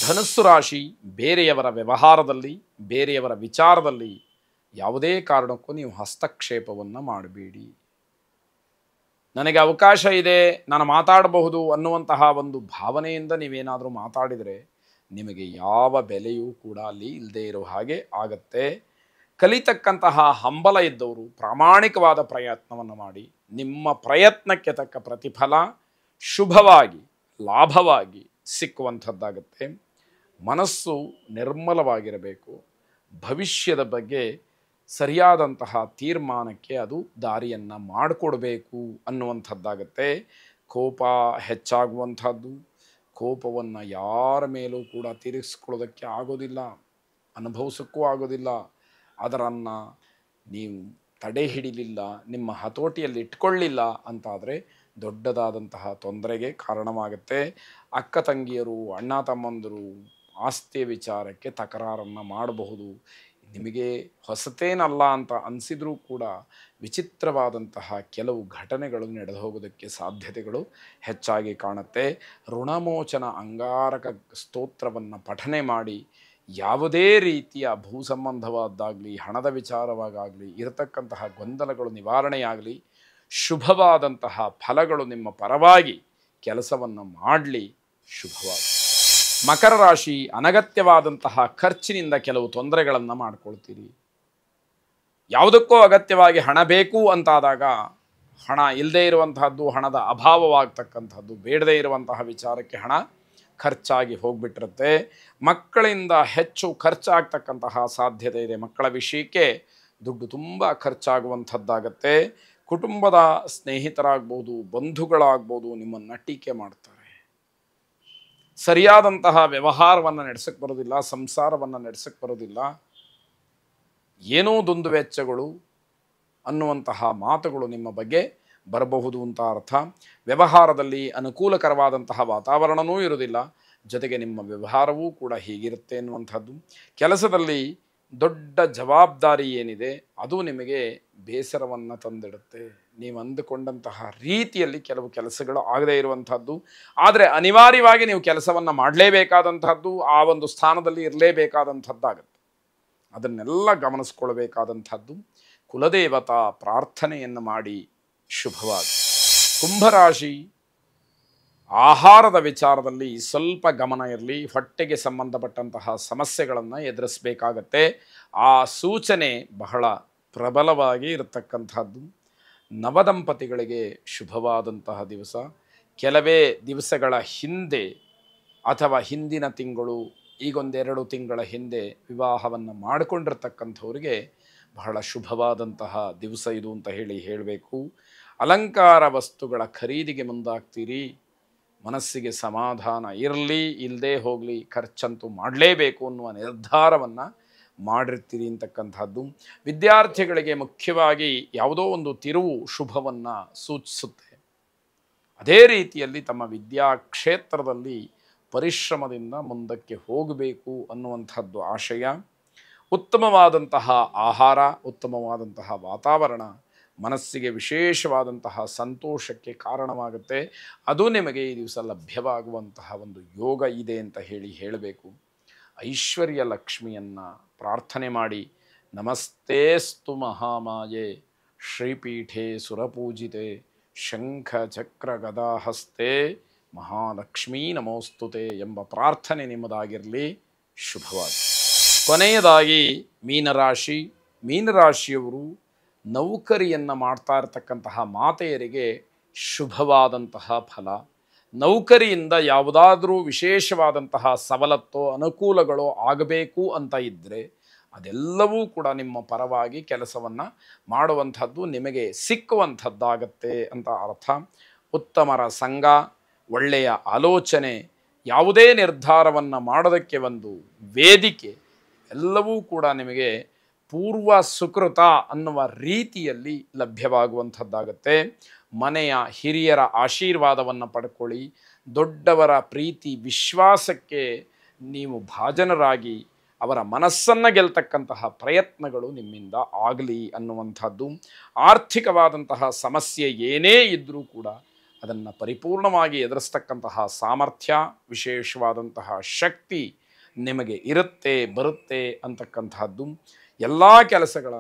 ಧನುಸ್ಸು ರಾಶಿ ಬೇರೆಯವರ ವ್ಯವಹಾರದಲ್ಲಿ ಬೇರೆಯವರ ವಿಚಾರದಲ್ಲಿ ಯಾವುದೇ ಕಾರಣಕ್ಕೂ ನೀವು ಹಸ್ತಕ್ಷೇಪವನ್ನು ಮಾಡಬೇಡಿ. ನನಗೆ ಅವಕಾಶ ಇದೆ, ನಾನು ಮಾತಾಡಬಹುದು ಅನ್ನುವಂತಹ ಒಂದು ಭಾವನೆಯಿಂದ ನೀವೇನಾದರೂ ಮಾತಾಡಿದರೆ ನಿಮಗೆ ಯಾವ ಬೆಲೆಯೂ ಕೂಡ ಅಲ್ಲಿ ಇಲ್ಲದೆ ಇರೋ ಹಾಗೆ ಆಗತ್ತೆ. ಕಲಿತಕ್ಕಂತಹ ಹಂಬಲ ಇದ್ದವರು ಪ್ರಾಮಾಣಿಕವಾದ ಪ್ರಯತ್ನವನ್ನು ಮಾಡಿ ನಿಮ್ಮ ಪ್ರಯತ್ನಕ್ಕೆ ತಕ್ಕ ಪ್ರತಿಫಲ ಶುಭವಾಗಿ ಲಾಭವಾಗಿ ಸಿಕ್ಕುವಂಥದ್ದಾಗತ್ತೆ. ಮನಸ್ಸು ನಿರ್ಮಲವಾಗಿರಬೇಕು. ಭವಿಷ್ಯದ ಬಗ್ಗೆ ಸರಿಯಾದಂತಹ ತೀರ್ಮಾನಕ್ಕೆ ಅದು ದಾರಿಯನ್ನು ಮಾಡಿಕೊಡ್ಬೇಕು ಅನ್ನುವಂಥದ್ದಾಗತ್ತೆ. ಕೋಪ ಹೆಚ್ಚಾಗುವಂಥದ್ದು, ಕೋಪವನ್ನು ಯಾರ ಮೇಲೂ ಕೂಡ ತೀರಿಸ್ಕೊಳ್ಳೋದಕ್ಕೆ ಆಗೋದಿಲ್ಲ, ಅನುಭವಿಸೋಕ್ಕೂ ಆಗೋದಿಲ್ಲ. ಅದರನ್ನು ನೀವು ತಡೆ ಹಿಡಿಲಿಲ್ಲ, ನಿಮ್ಮ ಹತೋಟಿಯಲ್ಲಿ ಇಟ್ಕೊಳ್ಳಿಲ್ಲ ಅಂತಾದರೆ ದೊಡ್ಡದಾದಂತಹ ತೊಂದರೆಗೆ ಕಾರಣವಾಗುತ್ತೆ. ಅಕ್ಕ ತಂಗಿಯರು, ಅಣ್ಣ ತಮ್ಮಂದರು ಆಸ್ತಿಯ ವಿಚಾರಕ್ಕೆ ತಕರಾರನ್ನು ಮಾಡಬಹುದು. ನಿಮಗೆ ಹೊಸತೇನಲ್ಲ ಅಂತ ಅನಿಸಿದರೂ ಕೂಡ ವಿಚಿತ್ರವಾದಂತಹ ಕೆಲವು ಘಟನೆಗಳು ನಡೆದು ಹೋಗೋದಕ್ಕೆ ಸಾಧ್ಯತೆಗಳು ಹೆಚ್ಚಾಗಿ ಕಾಣುತ್ತೆ. ಋಣಮೋಚನ ಅಂಗಾರಕ ಸ್ತೋತ್ರವನ್ನು ಪಠನೆ ಮಾಡಿ ಯಾವುದೇ ರೀತಿಯ ಭೂ ಸಂಬಂಧವಾದ್ದಾಗಲಿ ಹಣದ ವಿಚಾರವಾಗಲಿ ಇರತಕ್ಕಂತಹ ಗೊಂದಲಗಳು ನಿವಾರಣೆಯಾಗಲಿ, ಶುಭವಾದಂತಹ ಫಲಗಳು ನಿಮ್ಮ ಪರವಾಗಿ ಕೆಲಸವನ್ನು ಮಾಡಲಿ, ಶುಭವಾಗಿ. ಮಕರ ರಾಶಿ ಅನಗತ್ಯವಾದಂತಹ ಖರ್ಚಿನಿಂದ ಕೆಲವು ತೊಂದರೆಗಳನ್ನು ಮಾಡ್ಕೊಳ್ತೀರಿ. ಯಾವುದಕ್ಕೋ ಅಗತ್ಯವಾಗಿ ಹಣ ಬೇಕು ಅಂತಾದಾಗ ಹಣ ಇಲ್ಲದೇ ಇರುವಂತಹದ್ದು, ಹಣದ ಅಭಾವವಾಗ್ತಕ್ಕಂಥದ್ದು, ಬೇಡದೇ ಇರುವಂತಹ ವಿಚಾರಕ್ಕೆ ಹಣ ಖರ್ಚಾಗಿ ಹೋಗ್ಬಿಟ್ಟಿರುತ್ತೆ. ಮಕ್ಕಳಿಂದ ಹೆಚ್ಚು ಖರ್ಚಾಗ್ತಕ್ಕಂತಹ ಸಾಧ್ಯತೆ ಇದೆ. ಮಕ್ಕಳ ವಿಷಯಕ್ಕೆ ದುಡ್ಡು ತುಂಬ ಖರ್ಚಾಗುವಂಥದ್ದಾಗತ್ತೆ. ಕುಟುಂಬದ ಸ್ನೇಹಿತರಾಗ್ಬೋದು, ಬಂಧುಗಳಾಗ್ಬೋದು ನಿಮ್ಮನ್ನು ಟೀಕೆ ಮಾಡ್ತಾರೆ. ಸರಿಯಾದಂತಹ ವ್ಯವಹಾರವನ್ನು ನಡೆಸಕ್ಕೆ ಬರೋದಿಲ್ಲ, ಸಂಸಾರವನ್ನು ನಡೆಸಕ್ಕೆ ಬರೋದಿಲ್ಲ, ಏನೋ ದುಂದು ವೆಚ್ಚಗಳು ಅನ್ನುವಂತಹ ಮಾತುಗಳು ನಿಮ್ಮ ಬಗ್ಗೆ ಬರಬಹುದು ಅಂತ ಅರ್ಥ. ವ್ಯವಹಾರದಲ್ಲಿ ಅನುಕೂಲಕರವಾದಂತಹ ವಾತಾವರಣವೂ ಇರೋದಿಲ್ಲ, ಜೊತೆಗೆ ನಿಮ್ಮ ವ್ಯವಹಾರವೂ ಕೂಡ ಹೀಗಿರುತ್ತೆ ಅನ್ನುವಂಥದ್ದು. ಕೆಲಸದಲ್ಲಿ ದೊಡ್ಡ ಜವಾಬ್ದಾರಿ ಏನಿದೆ ಅದು ನಿಮಗೆ ಬೇಸರವನ್ನು ತಂದಿಡುತ್ತೆ. ನೀವು ಅಂದುಕೊಂಡಂತಹ ರೀತಿಯಲ್ಲಿ ಕೆಲವು ಕೆಲಸಗಳು ಆಗದೇ ಇರುವಂಥದ್ದು, ಆದರೆ ಅನಿವಾರ್ಯವಾಗಿ ನೀವು ಕೆಲಸವನ್ನು ಮಾಡಲೇಬೇಕಾದಂಥದ್ದು, ಆ ಒಂದು ಸ್ಥಾನದಲ್ಲಿ ಇರಲೇಬೇಕಾದಂಥದ್ದಾಗತ್ತೆ. ಅದನ್ನೆಲ್ಲ ಗಮನಿಸ್ಕೊಳ್ಬೇಕಾದಂಥದ್ದು. ಕುಲದೇವತಾ ಪ್ರಾರ್ಥನೆಯನ್ನು ಮಾಡಿ ಶುಭವಾಗಿ. ಕುಂಭರಾಶಿ ಆಹಾರದ ವಿಚಾರದಲ್ಲಿ ಸ್ವಲ್ಪ ಗಮನ ಇರಲಿ. ಹೊಟ್ಟೆಗೆ ಸಂಬಂಧಪಟ್ಟಂತಹ ಸಮಸ್ಯೆಗಳನ್ನು ಎದುರಿಸಬೇಕಾಗತ್ತೆ. ಆ ಸೂಚನೆ ಬಹಳ ಪ್ರಬಲವಾಗಿ ಇರತಕ್ಕಂಥದ್ದು. ನವದಂಪತಿಗಳಿಗೆ ಶುಭವಾದಂತಹ ದಿವಸ. ಕೆಲವೇ ದಿವಸಗಳ ಹಿಂದೆ ಅಥವಾ ಹಿಂದಿನ ತಿಂಗಳು, ಈಗೊಂದೆರಡು ತಿಂಗಳ ಹಿಂದೆ ವಿವಾಹವನ್ನು ಮಾಡಿಕೊಂಡಿರ್ತಕ್ಕಂಥವ್ರಿಗೆ ಬಹಳ ಶುಭವಾದಂತಹ ದಿವಸ ಇದು ಅಂತ ಹೇಳಬೇಕು. ಅಲಂಕಾರ ವಸ್ತುಗಳ ಖರೀದಿಗೆ ಮುಂದಾಗ್ತೀರಿ. ಮನಸ್ಸಿಗೆ ಸಮಾಧಾನ ಇರಲಿ ಇಲ್ಲದೆ ಹೋಗಲಿ, ಖರ್ಚಂತೂ ಮಾಡಲೇಬೇಕು ಅನ್ನುವ ನಿರ್ಧಾರವನ್ನು ಮಾಡಿರ್ತೀರಿ ಅಂತಕ್ಕಂಥದ್ದು. ವಿದ್ಯಾರ್ಥಿಗಳಿಗೆ ಮುಖ್ಯವಾಗಿ ಯಾವುದೋ ಒಂದು ತಿರುವು ಶುಭವನ್ನು ಸೂಚಿಸುತ್ತೆ. ಅದೇ ರೀತಿಯಲ್ಲಿ ತಮ್ಮ ವಿದ್ಯಾ ಕ್ಷೇತ್ರದಲ್ಲಿ ಪರಿಶ್ರಮದಿಂದ ಮುಂದಕ್ಕೆ ಹೋಗಬೇಕು ಅನ್ನುವಂಥದ್ದು ಆಶಯ. ಉತ್ತಮವಾದಂತಹ ಆಹಾರ, ಉತ್ತಮವಾದಂತಹ ವಾತಾವರಣ ಮನಸ್ಸಿಗೆ ವಿಶೇಷವಾದಂತಹ ಸಂತೋಷಕ್ಕೆ ಕಾರಣವಾಗುತ್ತೆ. ಅದು ನಿಮಗೆ ಈ ದಿವಸ ಲಭ್ಯವಾಗುವಂತಹ ಒಂದು ಯೋಗ ಇದೆ ಅಂತ ಹೇಳಬೇಕು. ಐಶ್ವರ್ಯ ಲಕ್ಷ್ಮಿಯನ್ನು ಪ್ರಾರ್ಥನೆ ಮಾಡಿ. ನಮಸ್ತೇಸ್ತು ಮಹಾಮಾಯೆ ಶ್ರೀಪೀಠೆ ಸುರಪೂಜಿತೆ ಶಂಖ ಚಕ್ರ ಗದಾಹಸ್ತೆ ಮಹಾಲಕ್ಷ್ಮೀ ನಮೋಸ್ತುತೆ ಎಂಬ ಪ್ರಾರ್ಥನೆ ನಿಮ್ಮದಾಗಿರಲಿ, ಶುಭವಾಗಿ. ಕೊನೆಯದಾಗಿ ಮೀನರಾಶಿ. ಮೀನರಾಶಿಯವರು ನೌಕರಿಯನ್ನು ಮಾಡ್ತಾ ಇರತಕ್ಕಂತಹ ಮಾತೆಯರಿಗೆ ಶುಭವಾದಂತಹ ಫಲ. ನೌಕರಿಯಿಂದ ಯಾವುದಾದ್ರೂ ವಿಶೇಷವಾದಂತಹ ಸವಲತ್ತೋ ಅನುಕೂಲಗಳೋ ಆಗಬೇಕು ಅಂತ ಇದ್ದರೆ ಅದೆಲ್ಲವೂ ಕೂಡ ನಿಮ್ಮ ಪರವಾಗಿ ಕೆಲಸವನ್ನು ಮಾಡುವಂಥದ್ದು ನಿಮಗೆ ಸಿಕ್ಕುವಂಥದ್ದಾಗತ್ತೆ ಅಂತ ಅರ್ಥ. ಉತ್ತಮರ ಸಂಘ, ಒಳ್ಳೆಯ ಆಲೋಚನೆ, ಯಾವುದೇ ನಿರ್ಧಾರವನ್ನು ಮಾಡೋದಕ್ಕೆ ಒಂದು ವೇದಿಕೆ, ಎಲ್ಲವೂ ಕೂಡ ನಿಮಗೆ ಪೂರ್ವ ಸುಕೃತ ಅನ್ನುವ ರೀತಿಯಲ್ಲಿ ಲಭ್ಯವಾಗುವಂಥದ್ದಾಗತ್ತೆ. ಮನೆಯ ಹಿರಿಯರ ಆಶೀರ್ವಾದವನ್ನು ಪಡ್ಕೊಳ್ಳಿ. ದೊಡ್ಡವರ ಪ್ರೀತಿ ವಿಶ್ವಾಸಕ್ಕೆ ನೀವು ಭಾಜನರಾಗಿ ಅವರ ಮನಸ್ಸನ್ನು ಗೆಲ್ತಕ್ಕಂತಹ ಪ್ರಯತ್ನಗಳು ನಿಮ್ಮಿಂದ ಆಗಲಿ ಅನ್ನುವಂಥದ್ದು. ಆರ್ಥಿಕವಾದಂತಹ ಸಮಸ್ಯೆ ಏನೇ ಇದ್ದರೂ ಕೂಡ ಅದನ್ನು ಪರಿಪೂರ್ಣವಾಗಿ ಎದುರಿಸ್ತಕ್ಕಂತಹ ಸಾಮರ್ಥ್ಯ, ವಿಶೇಷವಾದಂತಹ ಶಕ್ತಿ ನಿಮಗೆ ಇರುತ್ತೆ, ಬರುತ್ತೆ ಅಂತಕ್ಕಂತಹದ್ದು. ಎಲ್ಲ ಕೆಲಸಗಳ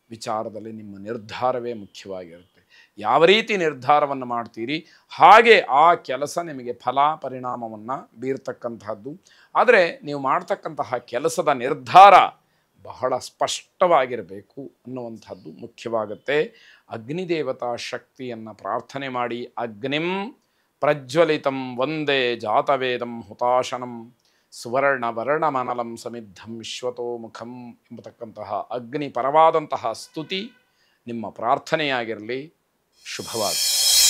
ವಿಚಾರದಲ್ಲಿ ನಿಮ್ಮ ನಿರ್ಧಾರವೇ ಮುಖ್ಯವಾಗಿರುತ್ತೆ. ಯಾವ ರೀತಿ ನಿರ್ಧಾರವನ್ನು ಮಾಡ್ತೀರಿ ಹಾಗೆ ಆ ಕೆಲಸ ನಿಮಗೆ ಫಲ ಪರಿಣಾಮವನ್ನು ಬೀರ್ತಕ್ಕಂತಹದ್ದು. ಆದರೆ ನೀವು ಮಾಡ್ತಕ್ಕಂತಹ ಕೆಲಸದ ನಿರ್ಧಾರ ಬಹಳ ಸ್ಪಷ್ಟವಾಗಿರಬೇಕು ಅನ್ನುವಂಥದ್ದು ಮುಖ್ಯವಾಗುತ್ತೆ. ಅಗ್ನಿದೇವತಾ ಶಕ್ತಿಯನ್ನು ಪ್ರಾರ್ಥನೆ ಮಾಡಿ, ಅಗ್ನಿಂ ಪ್ರಜ್ವಲಿತಂ ವಂದೇ ಜಾತವೇದಂ ಹುತಾಶನಂ ಸುವರ್ಣವರ್ಣಮನಲಂ ಸಮಿದ್ಧಂ ವಿಶ್ವತೋ ಮುಖಂ ಎಂಬತಕ್ಕಂತಹ ಅಗ್ನಿ ಪರವಾದಂತಹ ಸ್ತುತಿ ನಿಮ್ಮ ಪ್ರಾರ್ಥನೆಯಾಗಿರಲಿ. ಶುಭವಾಗಲಿ.